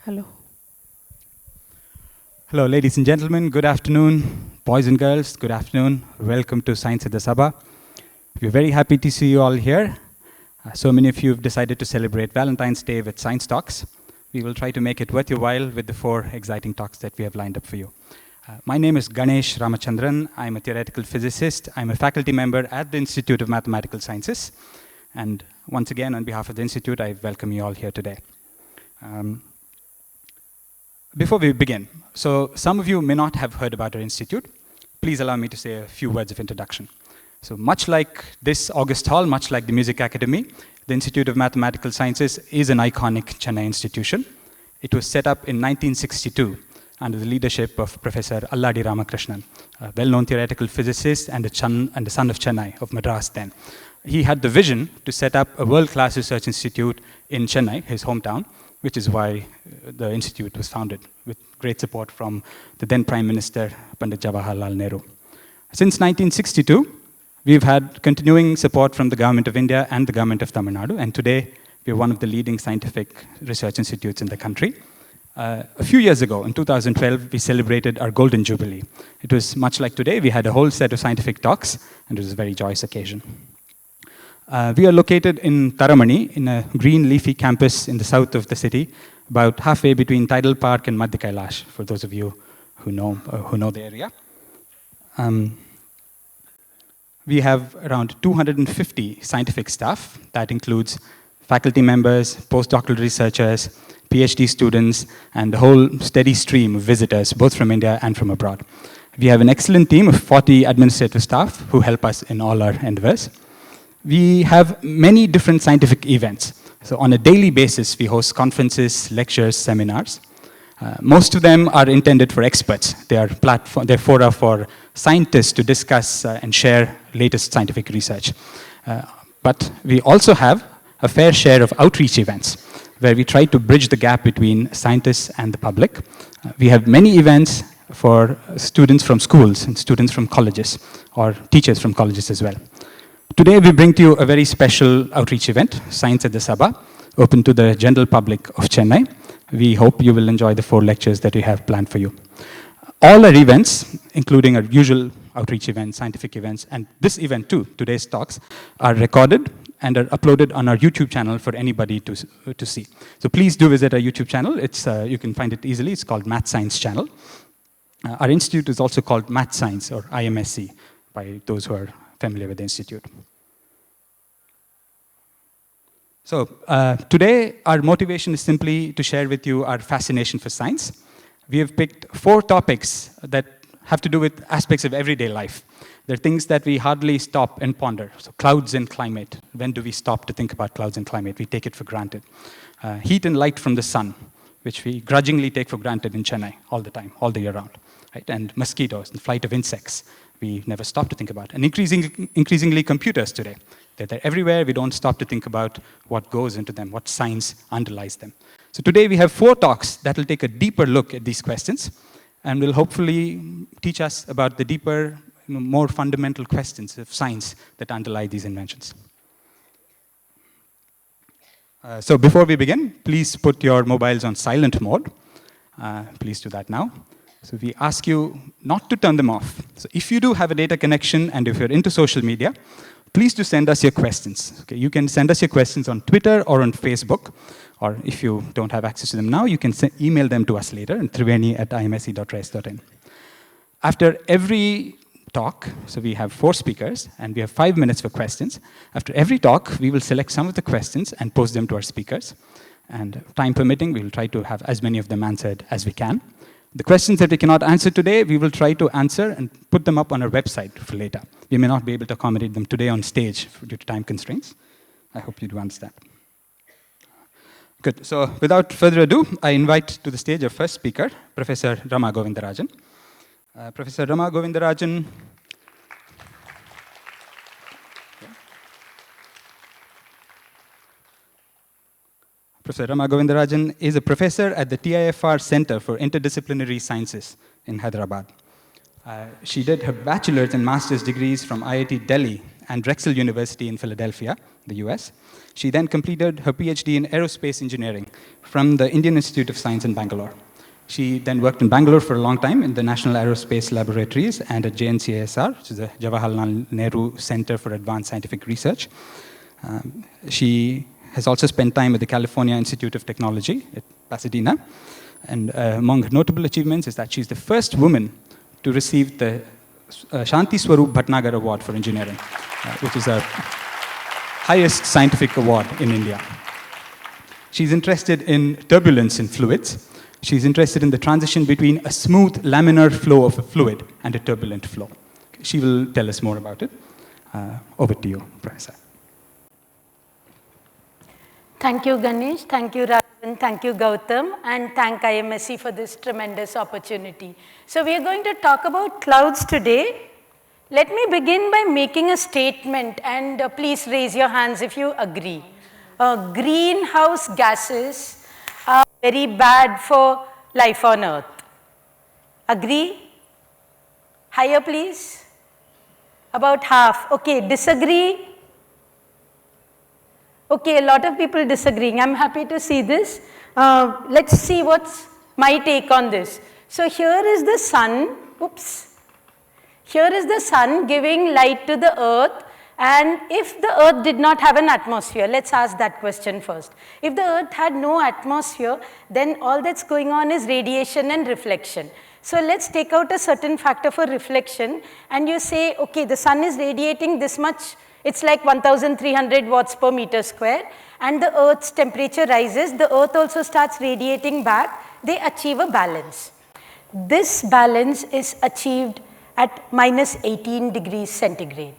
Hello. Hello, ladies and gentlemen. Good afternoon. Boys and girls, good afternoon. Welcome to Science at the Sabha. We're very happy to see you all here. So many of you have decided to celebrate Valentine's Day with science talks. We will try to make it worth your while with the 4 exciting talks that we have lined up for you. My name is Ganesh Ramachandran. I'm a theoretical physicist. I'm a faculty member at the Institute of Mathematical Sciences. And once again, on behalf of the Institute, I welcome you all here today. Before we begin, so some of you may not have heard about our institute. Please allow me to say a few words of introduction. So much like this August Hall, much like the Music Academy, the Institute of Mathematical Sciences is an iconic Chennai institution. It was set up in 1962 under the leadership of Professor Alladi Ramakrishnan, a well-known theoretical physicist and the son of Chennai, of Madras then. He had the vision to set up a world-class research institute in Chennai, his hometown, which is why the institute was founded, with great support from the then Prime Minister, Pandit Jawaharlal Nehru. Since 1962, we've had continuing support from the Government of India and the Government of Tamil Nadu, and today we're one of the leading scientific research institutes in the country. A few years ago, in 2012, we celebrated our Golden Jubilee. It was much like today. We had a whole set of scientific talks, and it was a very joyous occasion. We are located in Taramani, in a green leafy campus in the south of the city, about halfway between Tidal Park and Madhya Kailash, for those of you who know the area. We have around 250 scientific staff. That includes faculty members, postdoctoral researchers, PhD students, and a whole steady stream of visitors, both from India and from abroad. We have an excellent team of 40 administrative staff who help us in all our endeavors. We have many different scientific events. So on a daily basis, we host conferences, lectures, seminars. Most of them are intended for experts. They are fora for scientists to discuss and share latest scientific research. But we also have a fair share of outreach events, where we try to bridge the gap between scientists and the public. We have many events for students from schools and students from colleges, or teachers from colleges as well. Today, we bring to you a very special outreach event, Science at the Sabha, open to the general public of Chennai. We hope you will enjoy the 4 lectures that we have planned for you. All our events, including our usual outreach events, scientific events, and this event too, today's talks, are recorded and are uploaded on our YouTube channel for anybody to see. So please do visit our YouTube channel. You can find it easily. It's called Math Science Channel. Our institute is also called Math Science, or IMSC, by those who are familiar with the institute. So today, our motivation is simply to share with you our fascination for science. We have picked 4 topics that have to do with aspects of everyday life. They're things that we hardly stop and ponder. So clouds and climate. When do we stop to think about clouds and climate? We take it for granted. Heat and light from the sun, which we grudgingly take for granted in Chennai all the time, all the year round. Right? And mosquitoes, the flight of insects, we never stop to think about. And increasingly computers today. They're everywhere. We don't stop to think about what goes into them, what science underlies them. So today we have 4 talks that will take a deeper look at these questions and will hopefully teach us about the deeper, more fundamental questions of science that underlie these inventions. So before we begin, please put your mobiles on silent mode. Please do that now. So we ask you not to turn them off. So if you do have a data connection and if you're into social media, please do send us your questions. Okay, you can send us your questions on Twitter or on Facebook. Or if you don't have access to them now, you can email them to us later at triveni@imsc.res.in. After every talk, so we have 4 speakers, and we have 5 minutes for questions. After every talk, we will select some of the questions and post them to our speakers. And time permitting, we will try to have as many of them answered as we can. The questions that we cannot answer today, we will try to answer and put them up on our website for later. We may not be able to accommodate them today on stage due to time constraints. I hope you do understand. Good. So without further ado, I invite to the stage our first speaker, Professor Rama Govindarajan. Professor Rama Govindarajan Professor Rama Govindarajan is a professor at the TIFR Center for Interdisciplinary Sciences in Hyderabad. She did her bachelor's and master's degrees from IIT Delhi and Drexel University in Philadelphia, the US. She then completed her PhD in aerospace engineering from the Indian Institute of Science in Bangalore. She then worked in Bangalore for a long time in the National Aerospace Laboratories and at JNCASR, which is the Jawaharlal Nehru Center for Advanced Scientific Research. She has also spent time at the California Institute of Technology at Pasadena. And among her notable achievements is that she's the first woman to receive the Shanti Swarup Bhatnagar Award for Engineering, which is the highest scientific award in India. She's interested in turbulence in fluids. She's interested in the transition between a smooth laminar flow of a fluid and a turbulent flow. She will tell us more about it. Over to you, Professor. Thank you, Ganesh. Thank you, Rajan. Thank you, Gautam. And thank IMSC for this tremendous opportunity. So we are going to talk about clouds today. Let me begin by making a statement, and please raise your hands if you agree. Greenhouse gases are very bad for life on Earth. Agree? Higher, please. About half. Okay, disagree? Okay, a lot of people disagreeing. I'm happy to see this. Let's see what's my take on this. So here is the sun. Oops. Here is the sun giving light to the earth, and if the earth did not have an atmosphere, let's ask that question first. If the earth had no atmosphere, then all that's going on is radiation and reflection. So let's take out a certain factor for reflection, and you say, okay, the sun is radiating this much, it's like 1300 watts per meter square, and the earth's temperature rises, the earth also starts radiating back, they achieve a balance. This balance is achieved at minus 18 degrees centigrade.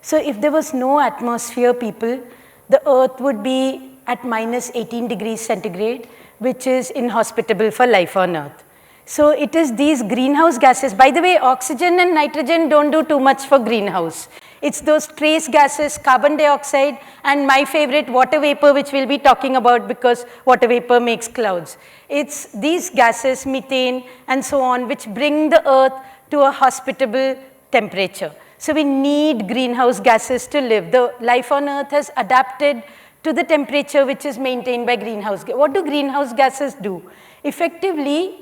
So if there was no atmosphere, people, the earth would be at minus 18 degrees centigrade, which is inhospitable for life on earth. So it is these greenhouse gases. By the way, oxygen and nitrogen don't do too much for greenhouse. It's those trace gases, carbon dioxide, and my favorite, water vapor, which we'll be talking about because water vapor makes clouds. It's these gases, methane, and so on, which bring the earth to a hospitable temperature. So we need greenhouse gases to live. The life on earth has adapted to the temperature which is maintained by greenhouse gases. What do greenhouse gases do? Effectively,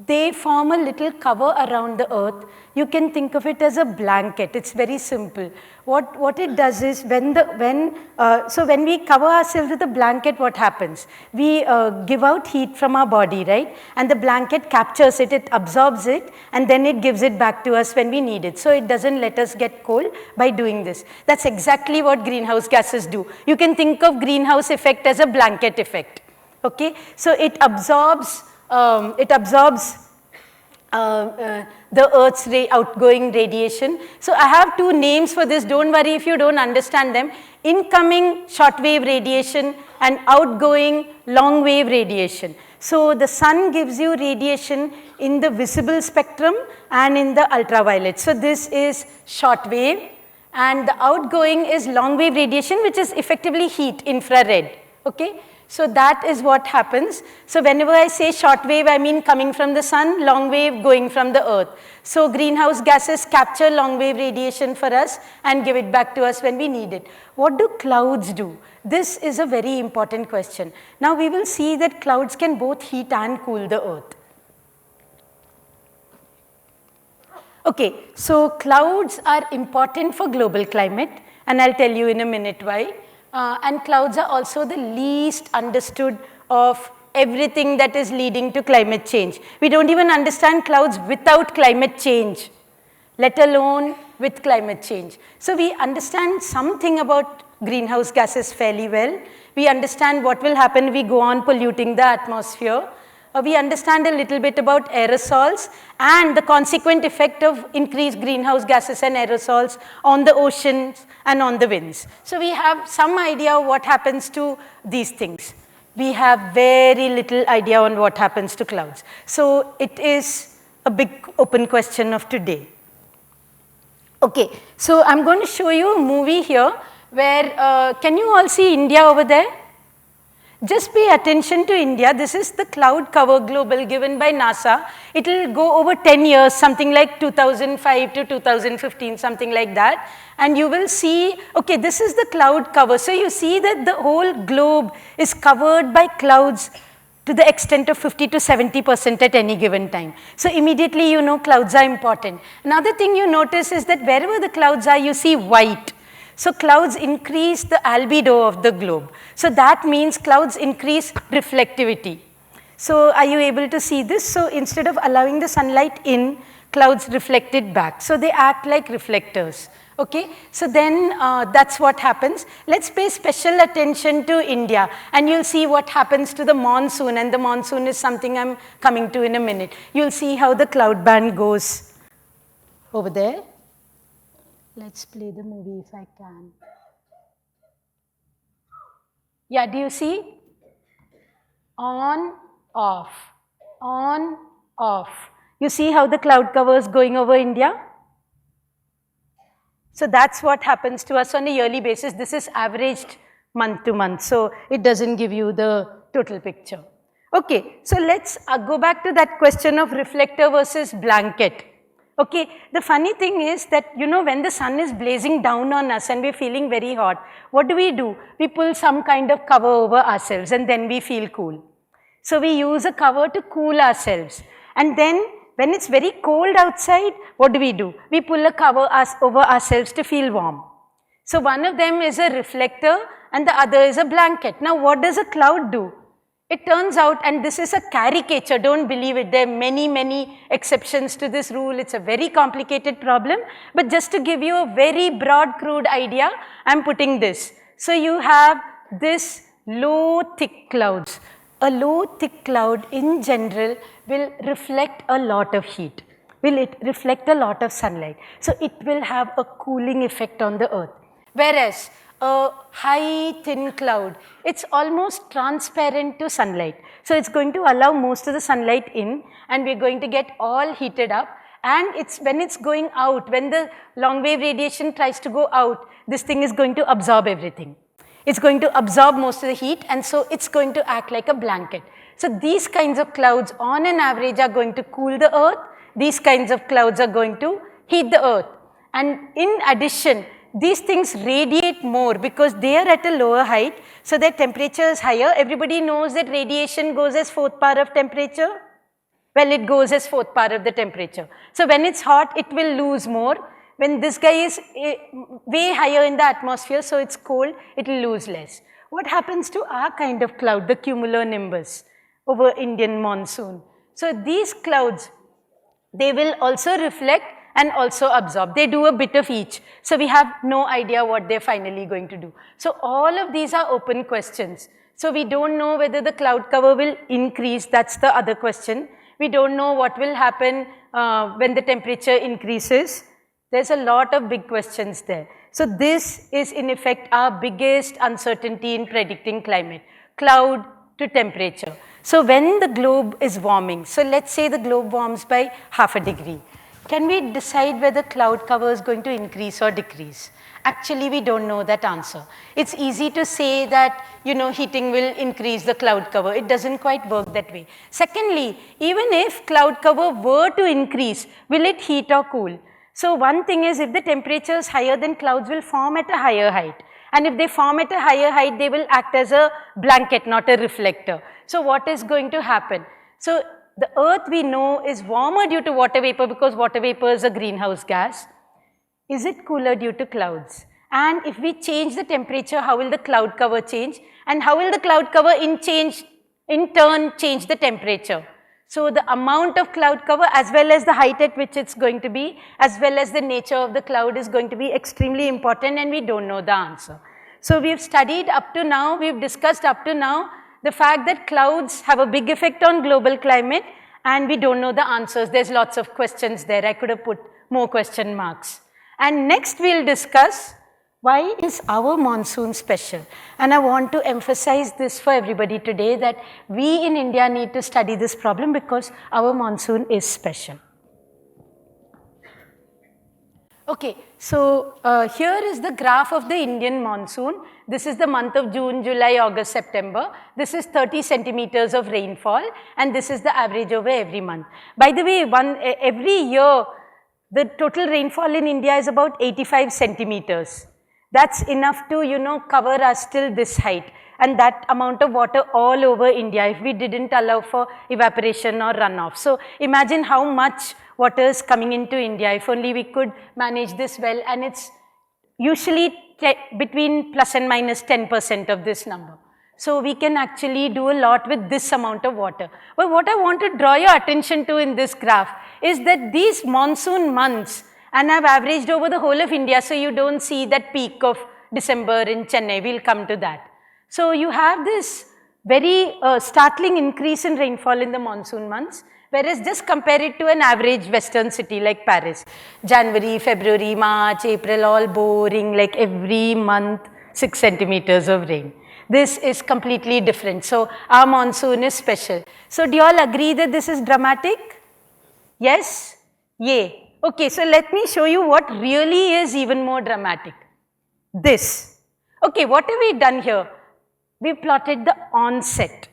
they form a little cover around the earth. You can think of it as a blanket. It's very simple. What it does is when we cover ourselves with a blanket, what happens? We give out heat from our body, right? And the blanket captures it, it absorbs it, and then it gives it back to us when we need it. So it doesn't let us get cold by doing this. That's exactly what greenhouse gases do. You can think of greenhouse effect as a blanket effect. Okay? So it absorbs the Earth's outgoing radiation. So I have two names for this. Don't worry if you don't understand them. Incoming shortwave radiation and outgoing long wave radiation. So the sun gives you radiation in the visible spectrum and in the ultraviolet. So this is shortwave, and the outgoing is long wave radiation, which is effectively heat, infrared. Okay? So that is what happens. So whenever I say short wave, I mean coming from the sun, long wave going from the earth. So greenhouse gases capture long wave radiation for us and give it back to us when we need it. What do clouds do? This is a very important question. Now we will see that clouds can both heat and cool the earth. Okay, so clouds are important for global climate, and I'll tell you in a minute why. And clouds are also the least understood of everything that is leading to climate change. We don't even understand clouds without climate change, let alone with climate change. So we understand something about greenhouse gases fairly well. We understand what will happen if we go on polluting the atmosphere. We understand a little bit about aerosols and the consequent effect of increased greenhouse gases and aerosols on the oceans and on the winds. So we have some idea of what happens to these things. We have very little idea on what happens to clouds. So it is a big open question of today. Okay, so I'm going to show you a movie here where, can you all see India over there? Just pay attention to India. This is the cloud cover global given by NASA. It will go over 10 years, something like 2005 to 2015, something like that. And you will see, okay, this is the cloud cover. So you see that the whole globe is covered by clouds to the extent of 50 to 70% at any given time. So immediately you know clouds are important. Another thing you notice is that wherever the clouds are, you see white. So clouds increase the albedo of the globe. So that means clouds increase reflectivity. So are you able to see this? So instead of allowing the sunlight in, clouds reflect it back. So they act like reflectors. Okay, so then that's what happens. Let's pay special attention to India and you'll see what happens to the monsoon, and the monsoon is something I'm coming to in a minute. You'll see how the cloud band goes over there. Let's play the movie if I can. Yeah, do you see? On, off, on, off. You see how the cloud cover is going over India? So that's what happens to us on a yearly basis. This is averaged month to month, so it doesn't give you the total picture. Okay, so let's go back to that question of reflector versus blanket. Okay, the funny thing is that, you know, when the sun is blazing down on us and we're feeling very hot, what do? We pull some kind of cover over ourselves and then we feel cool. So we use a cover to cool ourselves. And then when it's very cold outside, what do? We pull a cover over ourselves to feel warm. So one of them is a reflector and the other is a blanket. Now what does a cloud do? It turns out, and this is a caricature, don't believe it, there are many exceptions to this rule. It's a very complicated problem, but just to give you a very broad, crude idea, I'm putting this. So you have this low, thick clouds. A low, thick cloud in general will reflect a lot of heat. Will it reflect a lot of sunlight? So it will have a cooling effect on the earth. Whereas a high, thin cloud, it's almost transparent to sunlight. So it's going to allow most of the sunlight in and we're going to get all heated up. And when it's going out, when the long wave radiation tries to go out, this thing is going to absorb everything. It's going to absorb most of the heat and so it's going to act like a blanket. So these kinds of clouds on an average are going to cool the earth. These kinds of clouds are going to heat the earth. And in addition, these things radiate more because they are at a lower height, so their temperature is higher. Everybody knows that radiation goes as fourth power of temperature. Well, it goes as fourth power of the temperature. So when it's hot, it will lose more. When this guy is way higher in the atmosphere, so it's cold, it will lose less. What happens to our kind of cloud, the cumulonimbus over Indian monsoon? So these clouds, they will also reflect and also absorb. They do a bit of each. So we have no idea what they're finally going to do. So all of these are open questions. So we don't know whether the cloud cover will increase. That's the other question. We don't know what will happen when the temperature increases. There's a lot of big questions there. So this is in effect our biggest uncertainty in predicting climate, cloud to temperature. So when the globe is warming, so let's say the globe warms by half a degree. Can we decide whether cloud cover is going to increase or decrease? Actually, we don't know that answer. It's easy to say that, you know, heating will increase the cloud cover. It doesn't quite work that way. Secondly, even if cloud cover were to increase, will it heat or cool? So one thing is, if the temperature is higher, then clouds will form at a higher height. And if they form at a higher height, they will act as a blanket, not a reflector. So what is going to happen? So the earth we know is warmer due to water vapor because water vapor is a greenhouse gas. Is it cooler due to clouds? And if we change the temperature, how will the cloud cover change? And how will the cloud cover in turn change the temperature? So the amount of cloud cover as well as the height at which it's going to be, as well as the nature of the cloud is going to be extremely important, and we don't know the answer. So we've studied up to now, we've discussed up to now the fact that clouds have a big effect on global climate and we don't know the answers. There's lots of questions there. I could have put more question marks. And next we'll discuss why is our monsoon special? And I want to emphasize this for everybody today, that we in India need to study this problem because our monsoon is special. Okay, so here is the graph of the Indian monsoon. This is the month of June, July, August, September. This is 30 centimeters of rainfall, and this is the average over every month. By the way, every year, the total rainfall in India is about 85 centimeters. That's enough to, cover us till this height. And that amount of water all over India if we didn't allow for evaporation or runoff. So imagine how much water is coming into India if only we could manage this well, and it's usually between plus and minus 10% of this number. So we can actually do a lot with this amount of water. But what I want to draw your attention to in this graph is that these monsoon months, and I've averaged over the whole of India, so you don't see that peak of December in Chennai, we'll come to that. So you have this very startling increase in rainfall in the monsoon months, whereas just compare it to an average western city like Paris. January, February, March, April, all boring, like every month 6 centimeters of rain. This is completely different. So our monsoon is special. So do you all agree that this is dramatic? Yes? Yay. Okay, so let me show you what really is even more dramatic. This. Okay, what have we done here? We plotted the onset.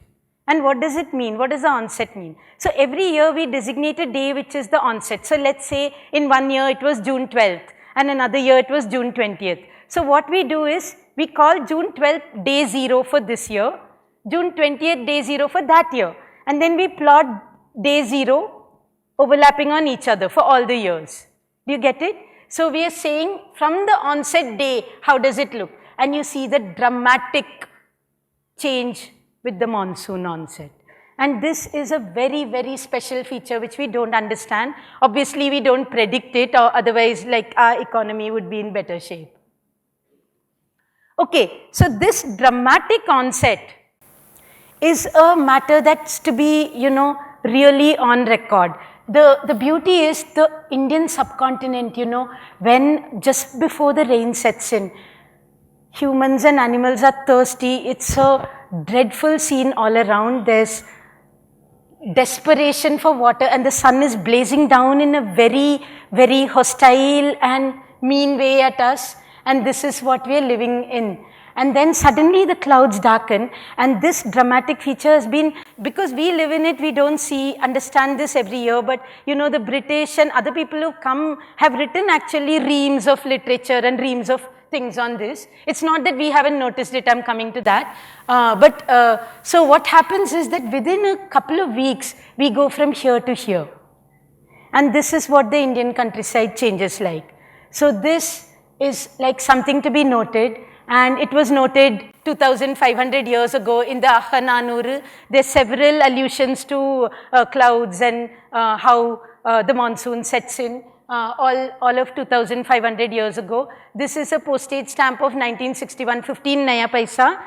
And what does it mean? What does the onset mean? So every year we designate a day which is the onset. So let's say in one year it was June 12th and another year it was June 20th. So what we do is we call June 12th day 0 for this year, June 20th day 0 for that year, and then we plot day 0 overlapping on each other for all the years. Do you get it? So we are saying from the onset day, how does it look? And you see the dramatic change with the monsoon onset. And this is a very, very special feature which we don't understand. Obviously, we don't predict it, or otherwise like our economy would be in better shape. Okay, so this dramatic onset is a matter that's to be, really on record. The beauty is the Indian subcontinent, when just before the rain sets in, humans and animals are thirsty. It's a dreadful scene all around. There's desperation for water, and the sun is blazing down in a very, very hostile and mean way at us. And this is what we are living in. And then suddenly the clouds darken, and this dramatic feature has been, because we live in it, we don't understand this every year, but the British and other people who come have written actually reams of literature and reams of things on this. It's not that we haven't noticed it, I'm coming to that. So what happens is that within a couple of weeks, we go from here to here. And this is what the Indian countryside changes like. So this is like something to be noted. And it was noted 2,500 years ago in the Ahananuru. There's several allusions to clouds and how the monsoon sets in. All of 2,500 years ago. This is a postage stamp of 1961, 15 Naya Paisa,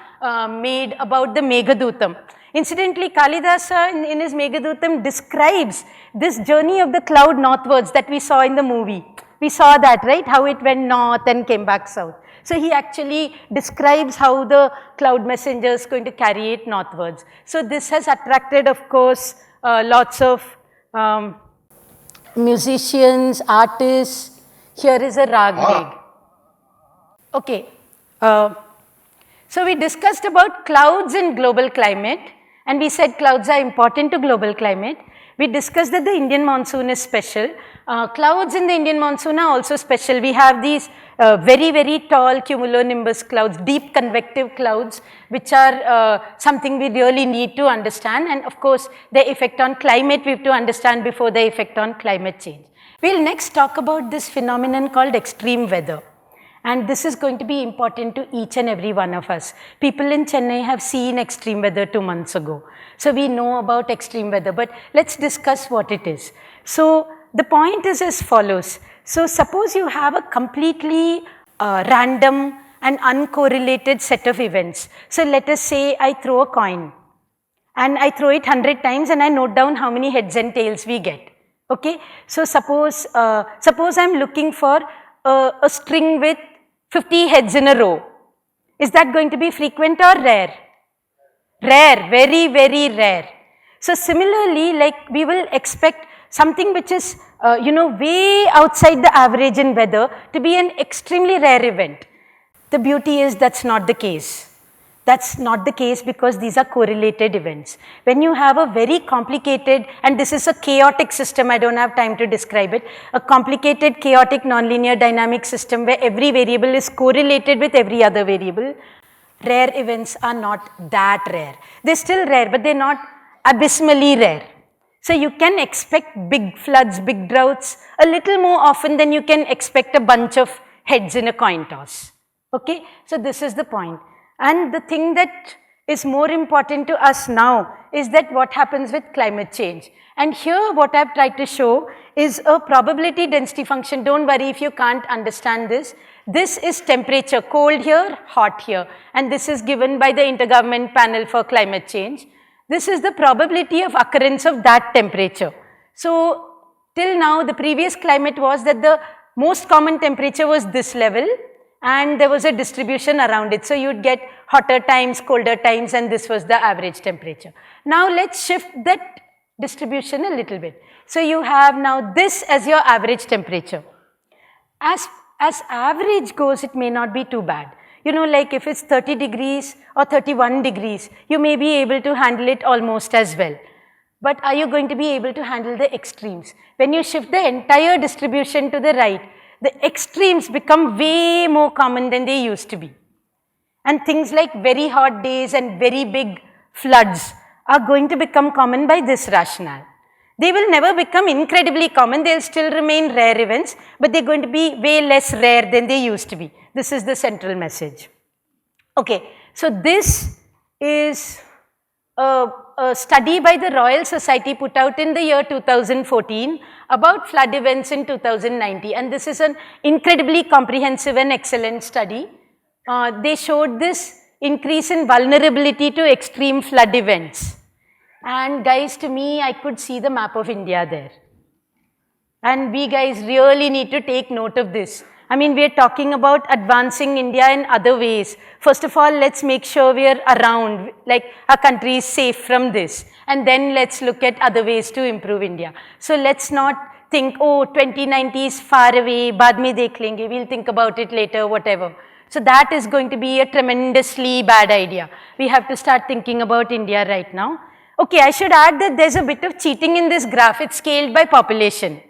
made about the Meghadutam. Incidentally, Kalidasa in his Meghadutam describes this journey of the cloud northwards that we saw in the movie. We saw that, right? How it went north and came back south. So he actually describes how the cloud messenger is going to carry it northwards. So this has attracted, of course, lots of musicians, artists. Here is a rag dig. Okay. So we discussed about clouds in global climate, and we said clouds are important to global climate. We discussed that the Indian monsoon is special. Clouds in the Indian monsoon are also special. We have these very, very tall cumulonimbus clouds, deep convective clouds, which are something we really need to understand. And of course, their effect on climate we have to understand before their effect on climate change. We'll next talk about this phenomenon called extreme weather. And this is going to be important to each and every one of us. People in Chennai have seen extreme weather 2 months ago. So we know about extreme weather, but let's discuss what it is. So the point is as follows. So suppose you have a completely random and uncorrelated set of events. So let us say I throw a coin and I throw it 100 times and I note down how many heads and tails we get. Okay. So suppose I'm looking for a string with 50 heads in a row. Is that going to be frequent or rare? Rare, very, very rare. So similarly, like we will expect something which is, way outside the average in weather to be an extremely rare event. The beauty is that's not the case. That's not the case because these are correlated events. When you have a very complicated, and this is a chaotic system, I don't have time to describe it, a complicated, chaotic, nonlinear dynamic system where every variable is correlated with every other variable, rare events are not that rare. They're still rare, but they're not abysmally rare. So you can expect big floods, big droughts a little more often than you can expect a bunch of heads in a coin toss. Okay, so this is the point. And the thing that is more important to us now is that what happens with climate change. And here what I've tried to show is a probability density function. Don't worry if you can't understand this. This is temperature, cold here, hot here. And this is given by the Intergovernment Panel for Climate Change. This is the probability of occurrence of that temperature. So till now the previous climate was that the most common temperature was this level, and there was a distribution around it. So you'd get hotter times, colder times, and this was the average temperature. Now let's shift that distribution a little bit. So you have now this as your average temperature. As average goes, it may not be too bad. Like if it's 30 degrees or 31 degrees, you may be able to handle it almost as well. But are you going to be able to handle the extremes? When you shift the entire distribution to the right, the extremes become way more common than they used to be. And things like very hot days and very big floods are going to become common by this rationale. They will never become incredibly common, they'll still remain rare events, but they're going to be way less rare than they used to be. This is the central message. Okay, so this is a study by the Royal Society put out in the year 2014 about flood events in 2090, and this is an incredibly comprehensive and excellent study. They showed this increase in vulnerability to extreme flood events. And guys, to me, I could see the map of India there. And we guys really need to take note of this. I mean, we are talking about advancing India in other ways. First of all, let's make sure we are around, like our country is safe from this. And then let's look at other ways to improve India. So let's not think, oh, 2090 is far away, baad mein dekh lenge, we'll think about it later, whatever. So that is going to be a tremendously bad idea. We have to start thinking about India right now. Okay, I should add that there's a bit of cheating in this graph. It's scaled by population.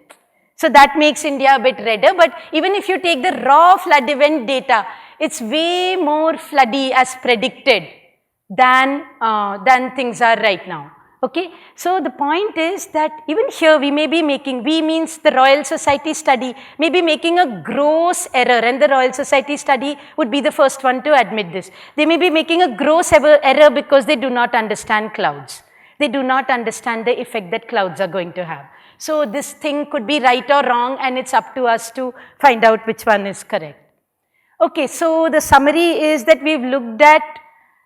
So that makes India a bit redder, but even if you take the raw flood event data, it's way more floody as predicted than things are right now. Okay, so the point is that even here we may be making, we means the Royal Society study, may be making a gross error, and the Royal Society study would be the first one to admit this. They may be making a gross error because they do not understand clouds. They do not understand the effect that clouds are going to have. So this thing could be right or wrong, and it's up to us to find out which one is correct. Okay, so the summary is that we've looked at,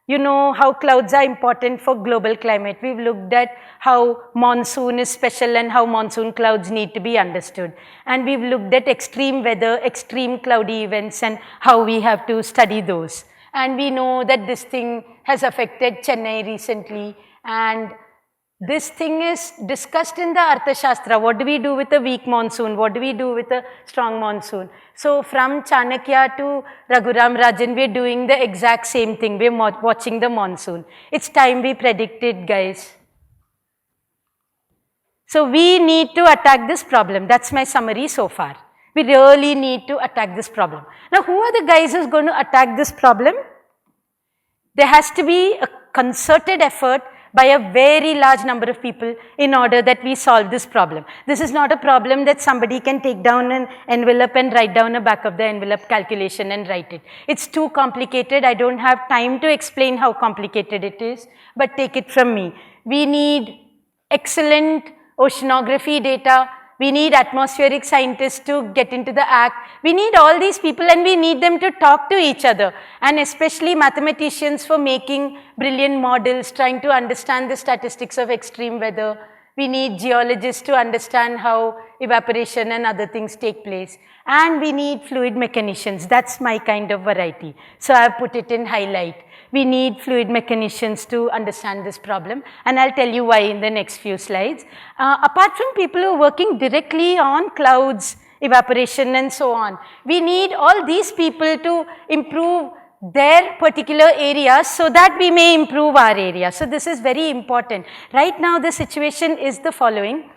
how clouds are important for global climate. We've looked at how monsoon is special and how monsoon clouds need to be understood. And we've looked at extreme weather, extreme cloudy events, and how we have to study those. And we know that this thing has affected Chennai recently, and this thing is discussed in the Arthashastra. What do we do with a weak monsoon? What do we do with a strong monsoon? So from Chanakya to Raghuram Rajan, we're doing the exact same thing. We're watching the monsoon. It's time we predict it, guys. So we need to attack this problem. That's my summary so far. We really need to attack this problem. Now, who are the guys who's going to attack this problem? There has to be a concerted effort by a very large number of people in order that we solve this problem. This is not a problem that somebody can take down an envelope and write down a back of the envelope calculation and write it. It's too complicated. I don't have time to explain how complicated it is, but take it from me. We need excellent oceanography data. We need atmospheric scientists to get into the act. We need all these people, and we need them to talk to each other, and especially mathematicians for making brilliant models, trying to understand the statistics of extreme weather. We need geologists to understand how evaporation and other things take place. And we need fluid mechanicians. That's my kind of variety. So I have put it in highlight. We need fluid mechanicians to understand this problem, and I'll tell you why in the next few slides. Apart from people who are working directly on clouds, evaporation and so on, we need all these people to improve their particular areas so that we may improve our area. So this is very important. Right now the situation is the following.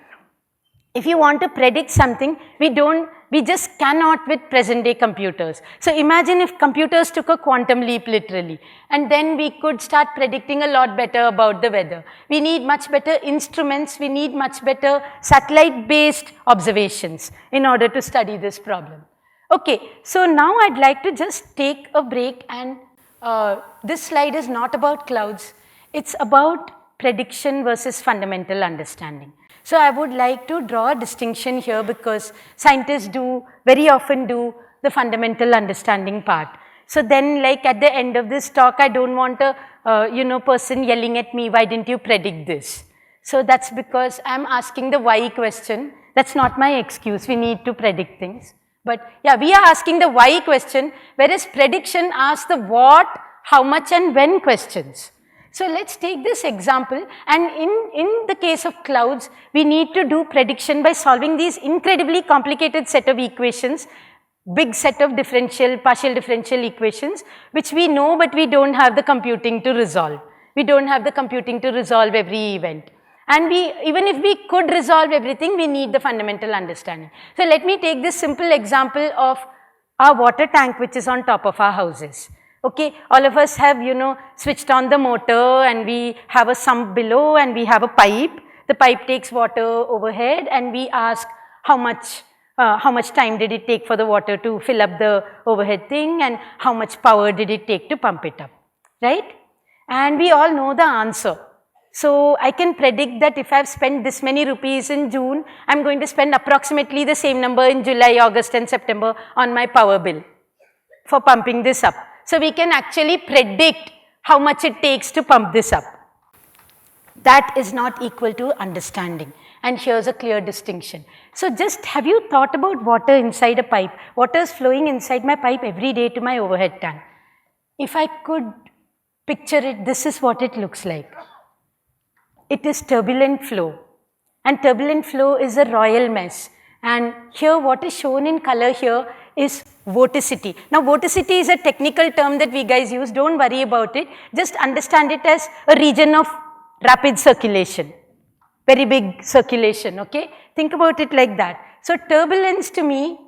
If you want to predict something, we just cannot with present day computers. So imagine if computers took a quantum leap literally, and then we could start predicting a lot better about the weather. We need much better instruments, we need much better satellite based observations in order to study this problem. Okay, so now I'd like to just take a break, and this slide is not about clouds, it's about prediction versus fundamental understanding. So I would like to draw a distinction here, because scientists very often do the fundamental understanding part. So then, like at the end of this talk, I don't want a person yelling at me, why didn't you predict this? So that's because I'm asking the why question. That's not my excuse, we need to predict things. But yeah, we are asking the why question, whereas prediction asks the what, how much and when questions. So let's take this example, and in the case of clouds, we need to do prediction by solving these incredibly complicated set of equations, big set of partial differential equations, which we know but we don't have the computing to resolve. We don't have the computing to resolve every event. And even if we could resolve everything, we need the fundamental understanding. So let me take this simple example of our water tank, which is on top of our houses. Okay, all of us have, switched on the motor, and we have a sump below and we have a pipe. The pipe takes water overhead, and we ask how much time did it take for the water to fill up the overhead thing, and how much power did it take to pump it up, right? And we all know the answer. So I can predict that if I've spent this many rupees in June, I'm going to spend approximately the same number in July, August and September on my power bill for pumping this up. So we can actually predict how much it takes to pump this up. That is not equal to understanding. And here's a clear distinction. So just have you thought about water inside a pipe? Water is flowing inside my pipe every day to my overhead tank. If I could picture it, this is what it looks like. It is turbulent flow. And turbulent flow is a royal mess. And here what is shown in color here is vorticity. Now vorticity is a technical term that we guys use, don't worry about it. Just understand it as a region of rapid circulation, very big circulation, okay? Think about it like that. So turbulence to me,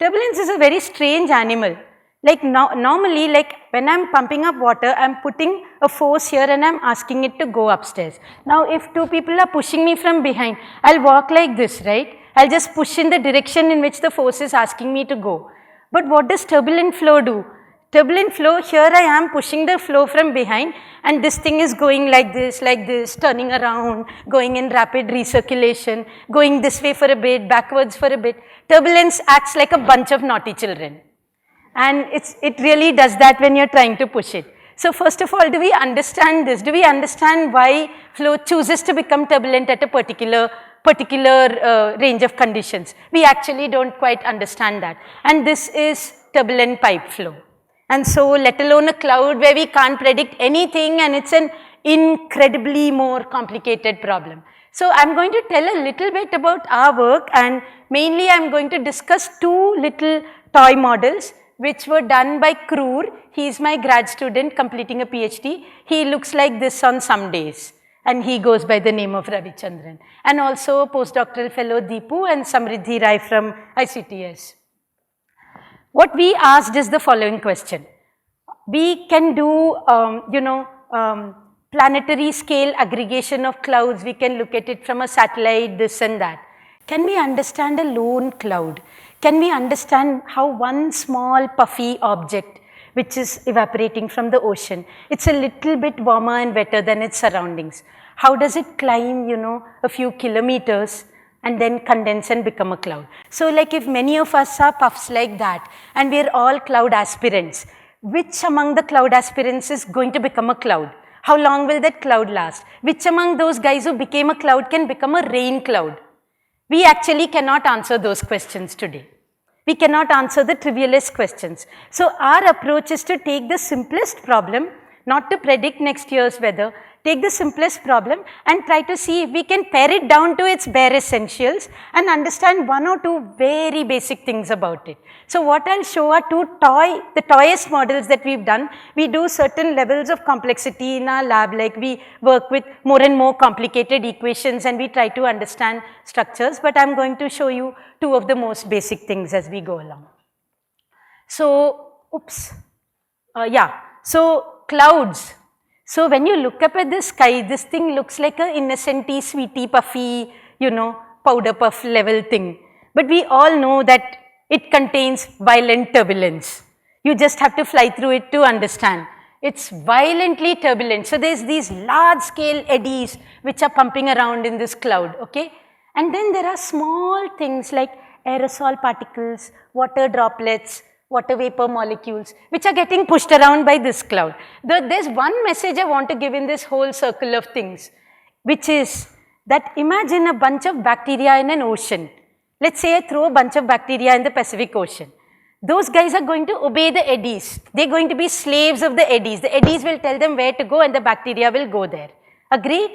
turbulence is a very strange animal. Like normally, like when I'm pumping up water, I'm putting a force here and I'm asking it to go upstairs. Now if two people are pushing me from behind, I'll walk like this, right? I'll just push in the direction in which the force is asking me to go. But what does turbulent flow do? Turbulent flow, here I am pushing the flow from behind, and this thing is going like this, turning around, going in rapid recirculation, going this way for a bit, backwards for a bit. Turbulence acts like a bunch of naughty children. And it really does that when you're trying to push it. So first of all, do we understand this? Do we understand why flow chooses to become turbulent at a particular range of conditions? We actually don't quite understand that. And this is turbulent pipe flow. And so let alone a cloud where we can't predict anything, and it's an incredibly more complicated problem. So I'm going to tell a little bit about our work, and mainly I'm going to discuss two little toy models which were done by Kroor. He is my grad student completing a PhD. He looks like this on some days, and he goes by the name of Ravichandran. And also postdoctoral fellow Deepu and Samriddhi Rai from ICTS. What we asked is the following question. We can do, planetary scale aggregation of clouds. We can look at it from a satellite, this and that. Can we understand a lone cloud? Can we understand how one small puffy object, which is evaporating from the ocean, it's a little bit warmer and wetter than its surroundings. How does it climb, a few kilometers and then condense and become a cloud? So like if many of us are puffs like that, and we're all cloud aspirants, which among the cloud aspirants is going to become a cloud? How long will that cloud last? Which among those guys who became a cloud can become a rain cloud? We actually cannot answer those questions today. We cannot answer the trivialist questions. So our approach is to take the simplest problem, not to predict next year's weather. Take the simplest problem and try to see if we can pare it down to its bare essentials and understand one or two very basic things about it. So what I'll show are the toyest models that we've done. We do certain levels of complexity in our lab, like we work with more and more complicated equations and we try to understand structures, but I'm going to show you two of the most basic things as we go along. So, so clouds. So when you look up at the sky, this thing looks like a innocenty, sweetie, puffy, powder puff level thing. But we all know that it contains violent turbulence. You just have to fly through it to understand. It's violently turbulent. So there's these large scale eddies which are pumping around in this cloud, okay? And then there are small things like aerosol particles, water droplets, water vapor molecules, which are getting pushed around by this cloud. There's one message I want to give in this whole circle of things, which is that imagine a bunch of bacteria in an ocean. Let's say I throw a bunch of bacteria in the Pacific Ocean. Those guys are going to obey the eddies. They're going to be slaves of the eddies. The eddies will tell them where to go and the bacteria will go there. Agreed?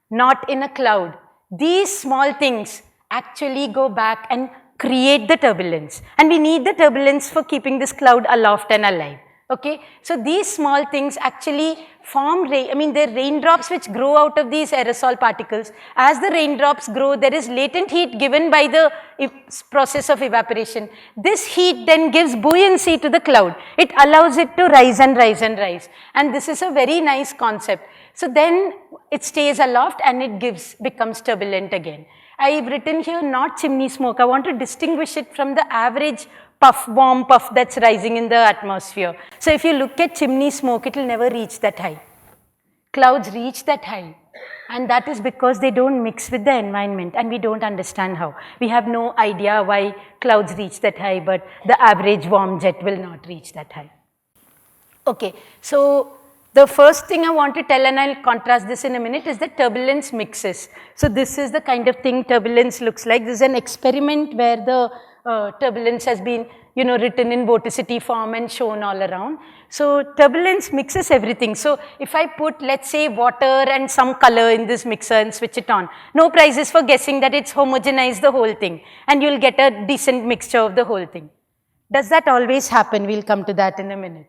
Not in a cloud. These small things actually go back and create the turbulence, and we need the turbulence for keeping this cloud aloft and alive, okay? So these small things actually form they're raindrops which grow out of these aerosol particles. As the raindrops grow, there is latent heat given by the process of evaporation. This heat then gives buoyancy to the cloud. It allows it to rise and rise and rise, and this is a very nice concept. So then it stays aloft and it becomes turbulent again. I've written here not chimney smoke. I want to distinguish it from the average puff, warm puff that's rising in the atmosphere. So if you look at chimney smoke, it will never reach that high. Clouds reach that high, and that is because they don't mix with the environment, and we don't understand how. We have no idea why clouds reach that high, but the average warm jet will not reach that high. Okay, so the first thing I want to tell, and I'll contrast this in a minute, is that turbulence mixes. So this is the kind of thing turbulence looks like. This is an experiment where the turbulence has been, written in vorticity form and shown all around. So turbulence mixes everything. So if I put, let's say, water and some color in this mixer and switch it on, no prizes for guessing that it's homogenized the whole thing, and you'll get a decent mixture of the whole thing. Does that always happen? We'll come to that in a minute.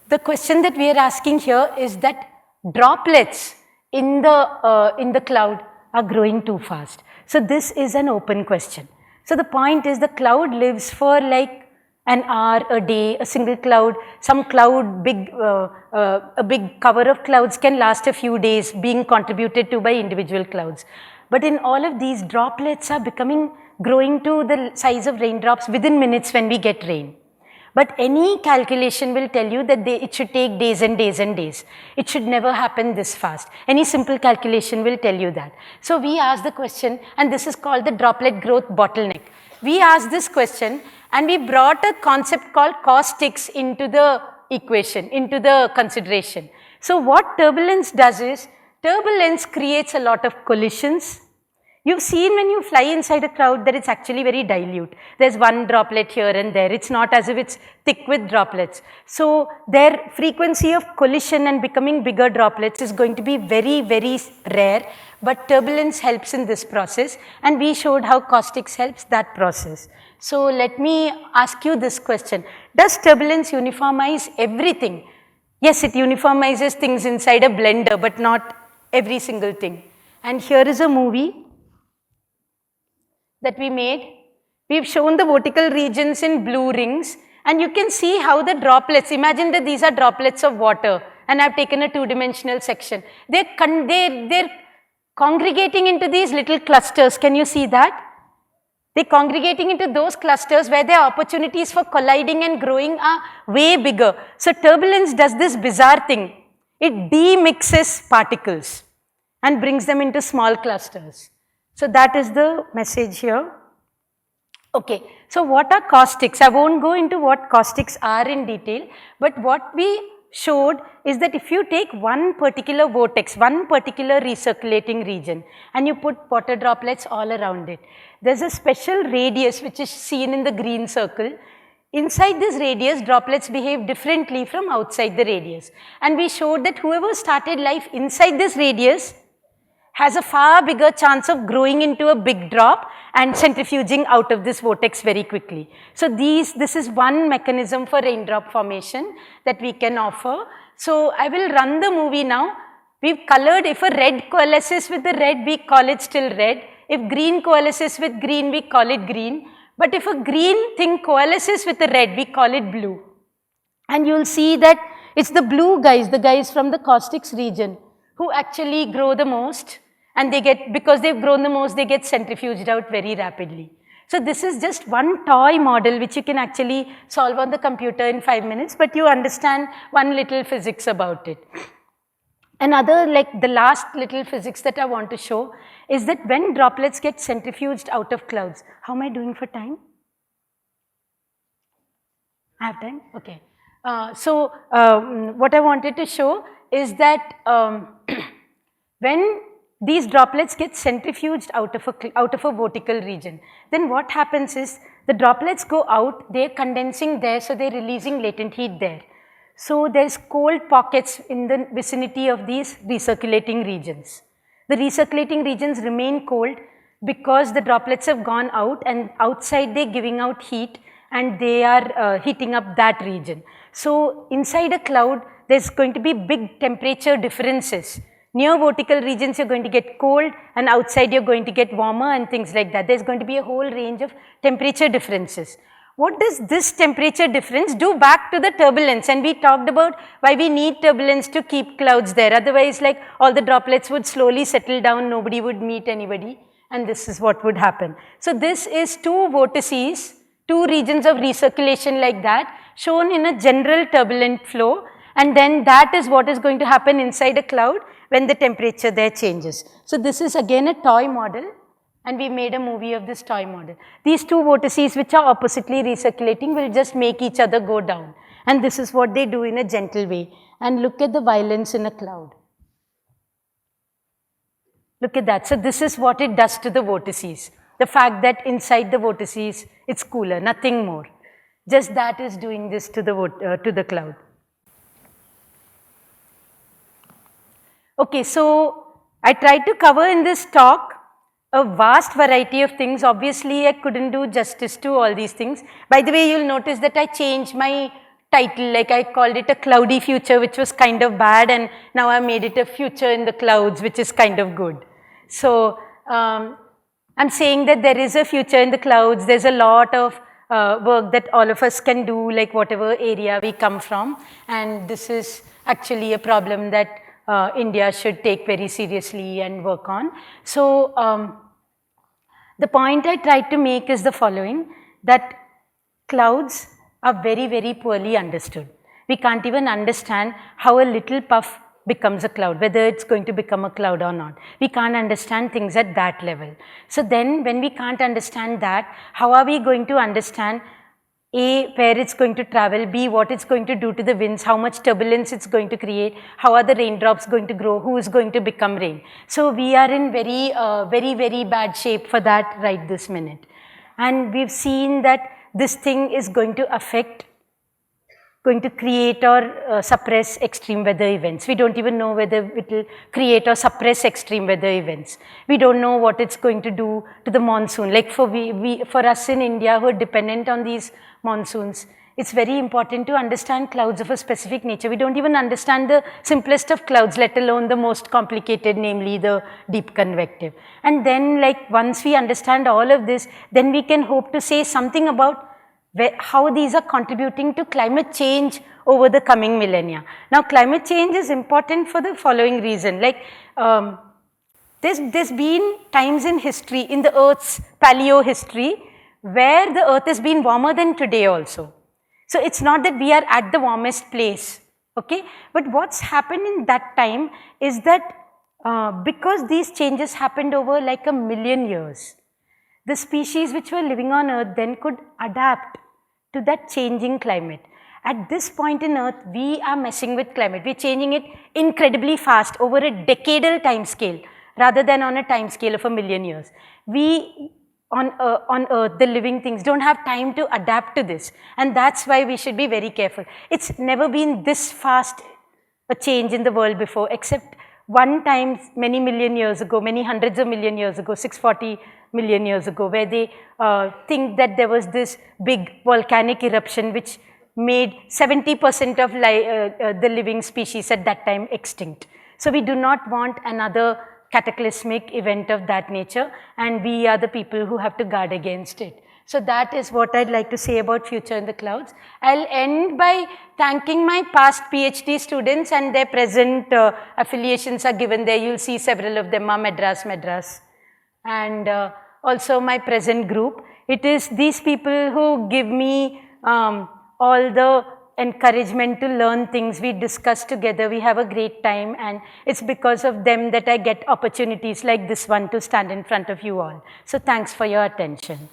The question that we are asking here is that droplets in the cloud are growing too fast. So this is an open question. So the point is the cloud lives for like an hour, a day, a single cloud. Some cloud, a big cover of clouds can last a few days, being contributed to by individual clouds. But in all of these, droplets are growing to the size of raindrops within minutes when we get rain. But any calculation will tell you that it should take days and days and days. It should never happen this fast. Any simple calculation will tell you that. So we asked the question, and this is called the droplet growth bottleneck. We asked this question and we brought a concept called caustics into the equation, into the consideration. So what turbulence does is, turbulence creates a lot of collisions. You've seen when you fly inside a cloud that it's actually very dilute. There's one droplet here and there. It's not as if it's thick with droplets. So their frequency of collision and becoming bigger droplets is going to be very, very rare. But turbulence helps in this process, and we showed how caustics helps that process. So let me ask you this question. Does turbulence uniformize everything? Yes, it uniformizes things inside a blender, but not every single thing. And here is a movie that we made. We've shown the vertical regions in blue rings, and you can see how the droplets, imagine that these are droplets of water, and I've taken a two-dimensional section. They're congregating into these little clusters. Can you see that? They're congregating into those clusters where their opportunities for colliding and growing are way bigger. So turbulence does this bizarre thing. It demixes particles and brings them into small clusters. So that is the message here. Okay, so what are caustics? I won't go into what caustics are in detail, but what we showed is that if you take one particular vortex, one particular recirculating region, and you put water droplets all around it, there's a special radius which is seen in the green circle. inside this radius, droplets behave differently from outside the radius. And we showed that whoever started life inside this radius has a far bigger chance of growing into a big drop and centrifuging out of this vortex very quickly. So this is one mechanism for raindrop formation that we can offer. So I will run the movie now. We've colored, if a red coalesces with the red, we call it still red. If green coalesces with green, we call it green. But if a green thing coalesces with the red, we call it blue. And you'll see that it's the blue guys, the guys from the caustics region, who actually grow the most, and they get, because they've grown the most, they get centrifuged out very rapidly. So this is just one toy model which you can actually solve on the computer in 5 minutes, but you understand one little physics about it. Another, like the last little physics that I want to show is that when droplets get centrifuged out of clouds, how am I doing for time? I have time? Okay. What I wanted to show is that when these droplets get centrifuged out of a vertical region, then what happens is the droplets go out, they're condensing there, so they're releasing latent heat there. So there's cold pockets in the vicinity of these recirculating regions. The recirculating regions remain cold because the droplets have gone out, and outside they're giving out heat and they are heating up that region. So inside a cloud, there's going to be big temperature differences. Near vertical regions, you're going to get cold, and outside you're going to get warmer and things like that. There's going to be a whole range of temperature differences. What does this temperature difference do back to the turbulence? And we talked about why we need turbulence to keep clouds there. Otherwise, like all the droplets would slowly settle down, nobody would meet anybody, and this is what would happen. So this is two vortices, two regions of recirculation like that, shown in a general turbulent flow, and then that is what is going to happen inside a cloud when the temperature there changes. So this is again a toy model, and we made a movie of this toy model. These two vortices which are oppositely recirculating will just make each other go down, and this is what they do in a gentle way. And look at the violence in a cloud. Look at that. So this is what it does to the vortices. The fact that inside the vortices it's cooler, nothing more. Just that is doing this to the cloud. Okay, so I tried to cover in this talk a vast variety of things. Obviously, I couldn't do justice to all these things. By the way, you'll notice that I changed my title, like I called it a cloudy future, which was kind of bad, and now I made it a future in the clouds, which is kind of good. So, I'm saying that there is a future in the clouds. There's a lot of work that all of us can do, like whatever area we come from, and this is actually a problem that India should take very seriously and work on. So, the point I tried to make is the following, that clouds are very, very poorly understood. We can't even understand how a little puff becomes a cloud, whether it's going to become a cloud or not. We can't understand things at that level. So then when we can't understand that, how are we going to understand A, where it's going to travel, B, what it's going to do to the winds, how much turbulence it's going to create, how are the raindrops going to grow, who is going to become rain. So we are in very bad shape for that right this minute. And we've seen that this thing is going to create or suppress extreme weather events. We don't even know whether it will create or suppress extreme weather events. We don't know what it's going to do to the monsoon. Like for us in India who are dependent on these monsoons, it's very important to understand clouds of a specific nature. We don't even understand the simplest of clouds, let alone the most complicated, namely the deep convective. And then, like, once we understand all of this, then we can hope to say something about how these are contributing to climate change over the coming millennia. Now, climate change is important for the following reason. Like, there's been times in history, in the Earth's paleo history, where the Earth has been warmer than today also. So it's not that we are at the warmest place, okay? But what's happened in that time is that because these changes happened over like 1 million years, the species which were living on Earth then could adapt to that changing climate. At this point in Earth, we are messing with climate. We're changing it incredibly fast over a decadal time scale rather than on a time scale of 1 million years. We on earth, the living things, don't have time to adapt to this. And that's why we should be very careful. It's never been this fast a change in the world before, except one time many million years ago, many hundreds of million years ago, 640 million years ago, where they think that there was this big volcanic eruption which made 70% of the living species at that time extinct. So we do not want another cataclysmic event of that nature, and we are the people who have to guard against it. So that is what I'd like to say about Future in the Clouds. I'll end by thanking my past PhD students, and their present affiliations are given there. You'll see several of them are Madras. And also my present group. It is these people who give me all the encouragement to learn things. We discuss together, we have a great time, and it's because of them that I get opportunities like this one to stand in front of you all. So thanks for your attention.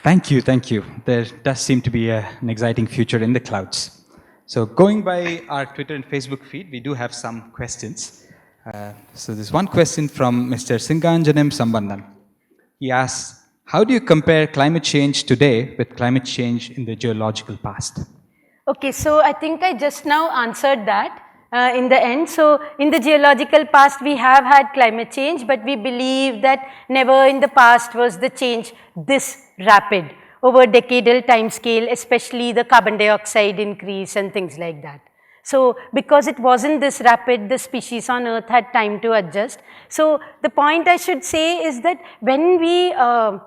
Thank you, thank you. There does seem to be an exciting future in the clouds. So going by our Twitter and Facebook feed, we do have some questions. So there's one question from Mr. Singanjanam Sambandan. He asks, how do you compare climate change today with climate change in the geological past? Okay, so I think I just now answered that in the end. So in the geological past, we have had climate change, but we believe that never in the past was the change this rapid over decadal time scale, especially the carbon dioxide increase and things like that. So because it wasn't this rapid, the species on Earth had time to adjust. So the point I should say is that when we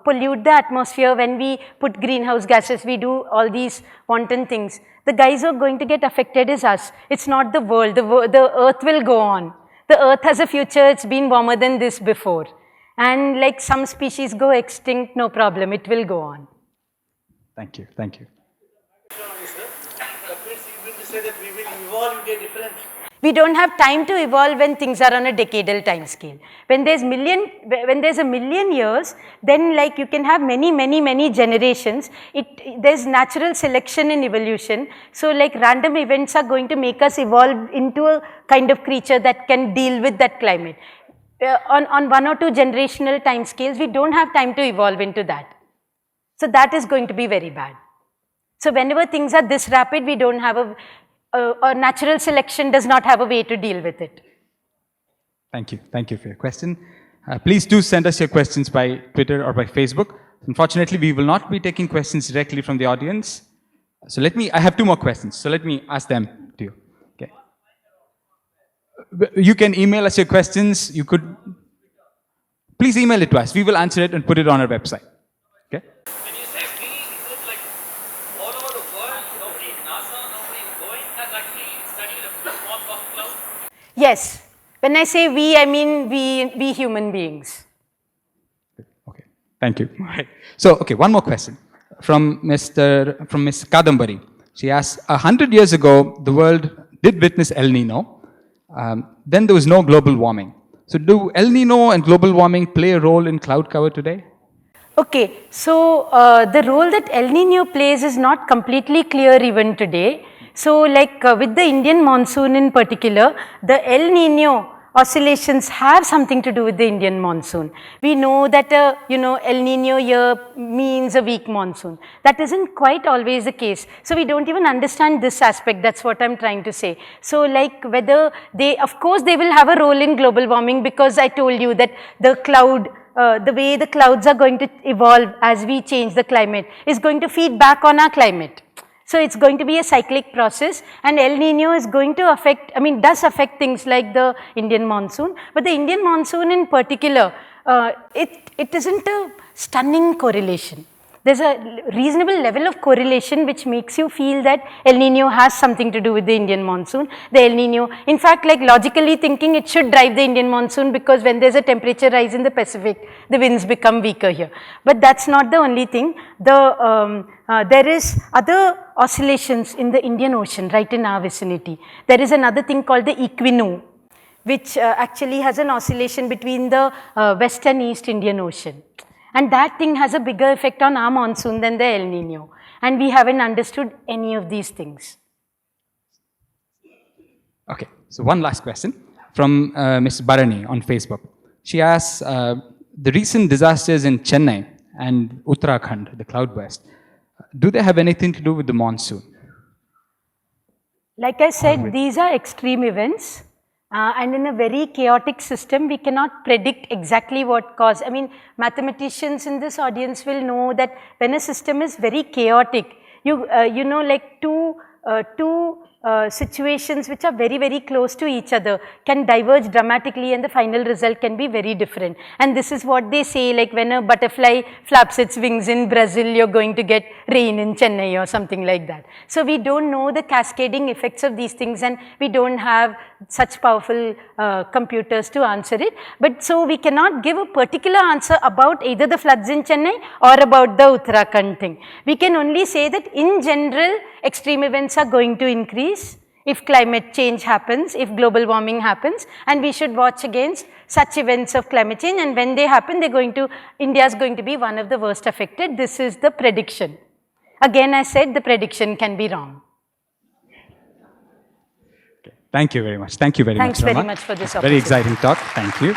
pollute the atmosphere, when we put greenhouse gases, we do all these wanton things, the guys who are going to get affected is us. It's not the world. The Earth will go on. The Earth has a future. It's been warmer than this before. And like some species go extinct, no problem. It will go on. Thank you. Thank you. We don't have time to evolve when things are on a decadal time scale. When there's a million years, then like you can have many generations. There's natural selection in evolution. So like random events are going to make us evolve into a kind of creature that can deal with that climate. On 1 or 2 generational time scales, we don't have time to evolve into that. So that is going to be very bad. So whenever things are this rapid, we don't have or natural selection does not have a way to deal with it. Thank you. Thank you for your question. Please do send us your questions by Twitter or by Facebook. Unfortunately, we will not be taking questions directly from the audience. So I have 2 more questions. So let me ask them to you. Okay. You can email us your questions. You could, please email it to us. We will answer it and put it on our website. Okay. When you say we, is it like all over the world, nobody in NASA, nobody in Boeing has actually studied a small puff cloud? Yes. When I say we, I mean we human beings. Okay. Thank you. Right. So, okay, one more question from Miss Kadambari. She asks, 100 years ago, the world did witness El Nino. Then there was no global warming. So do El Nino and global warming play a role in cloud cover today? Okay, so the role that El Nino plays is not completely clear even today. So like with the Indian monsoon in particular, the El Nino oscillations have something to do with the Indian monsoon. We know that El Nino year means a weak monsoon. That isn't quite always the case. So we don't even understand this aspect. That's what I'm trying to say. So like whether of course they will have a role in global warming, because I told you that the way the clouds are going to evolve as we change the climate is going to feed back on our climate. So it's going to be a cyclic process, and El Nino is going to does affect things like the Indian monsoon. But the Indian monsoon in particular, it isn't a stunning correlation. There's a reasonable level of correlation which makes you feel that El Nino has something to do with the Indian monsoon. The El Nino, in fact, like logically thinking, it should drive the Indian monsoon, because when there's a temperature rise in the Pacific, the winds become weaker here. But that's not the only thing. There is other oscillations in the Indian Ocean right in our vicinity. There is another thing called the equinu, which actually has an oscillation between the West and East Indian Ocean. And that thing has a bigger effect on our monsoon than the El Nino. And we haven't understood any of these things. Okay, so one last question. from Ms. Bharani on Facebook. She asks, the recent disasters in Chennai and Uttarakhand, the cloudburst, do they have anything to do with the monsoon? Like I said, these are extreme events. And in a very chaotic system, we cannot predict exactly what cause. I mean, mathematicians in this audience will know that when a system is very chaotic, you know, like two situations which are very, very close to each other can diverge dramatically, and the final result can be very different. And this is what they say, like when a butterfly flaps its wings in Brazil, you're going to get rain in Chennai or something like that. So we don't know the cascading effects of these things, and we don't have such powerful computers to answer it. But so we cannot give a particular answer about either the floods in Chennai or about the Uttarakhand thing. We can only say that in general, extreme events are going to increase if climate change happens, if global warming happens, and we should watch against such events of climate change, and when they happen, India is going to be one of the worst affected. This is the prediction. Again, I said the prediction can be wrong. Okay. Thank you very much. Thank you very much, Rama. Thanks very much for this opportunity. Very exciting talk. Thank you.